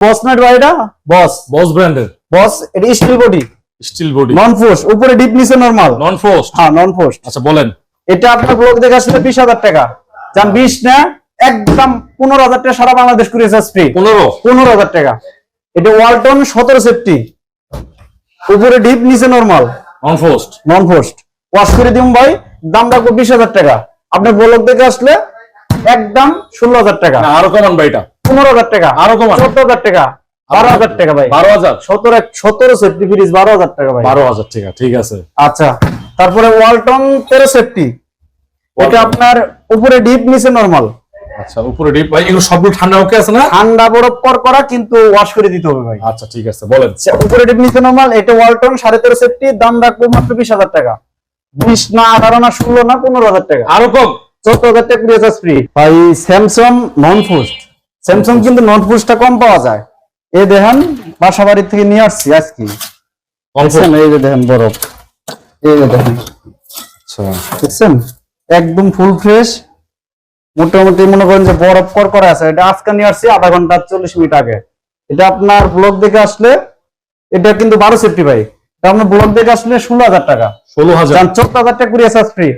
বস না এটা বস বস ব্র্যান্ডের। বস এটা স্টিল বডি, স্টিল বডি, নন ফোর্স, উপরে ডিপ নিচে নরমাল। নন ফোর্স? হ্যাঁ নন ফোর্স। আচ্ছা বলেন। এটা আপনার ব্লক দেখে আসলে 20,000 টাকা, জান 20 না একদম 15,000 টাকা, সারা বাংলাদেশ কুরিয়ার চার্জ ফ্রি। 15,000 টাকা। এটা ওয়ালটন 17 সেফটি, উপরে ডিপ নিচে নরমাল, নন ফোর্স। নন ফোর্স। ওয়াশ করে দিম ভাই, দাম রাখবো 20,000 টাকা। আপনার ব্লক দেখে আসলে একদম 16,000 টাকা। না আরো কমান ভাই, এটা 15,000 টাকা, আরো কমান, 14,000 টাকা, 12,000 টাকা ভাই। 12,000? 17 সেফটি ফ্রিজ 12,000 টাকা ভাই। 12,000 টাকা, ঠিক আছে। আচ্ছা, তারপরে ওয়ালটন 13 সেফটি, এটা আপনার উপরে ডিপ নিচে নরমাল। আচ্ছা উপরে ডিপ ভাই, এগুলো সবগুলো ঠান্ডা ওকে আছে না? ঠান্ডা বরফ করা, কিন্তু ওয়াশ করে দিতে হবে ভাই। আচ্ছা ঠিক আছে বলেন। উপরে ডিপ নিচে নরমাল, এটা ওয়ালটন 13.5 সেফটি, দাম রাখবো মাত্র 20,000 টাকা। 20 না 18 না 16 না 15,000 টাকা, আরো কম? 14,000 টাকা কুরিয়ার চার্জ ফ্রি ভাই। স্যামসাং নন ফোর্স, স্যামসাং কিন্তু নন ফোর্সটা কম পাওয়া যায়। এই দেখেন বাসা বাড়ি থেকে নিয়ে আসছি আজকে। এই যে দেখেন বরফ, এই যে দেখেন। আচ্ছা দেখছেন একদম ফুল ফ্রেশ, মোটামুটি মনে করেন যে বরফ করা আছে। এটা আজকে নিয়ে আসছি আধা ঘন্টা 40 মিনিট আগে। এটা আপনার ব্লক দেখে আসলে, এটা কিন্তু 12 সেফটি ভাই, এটা আপনার ব্লক দেখে আসলে 16,000 টাকা। 16,000? 14,000 টাকা কুরিয়ার চার্জ ফ্রি।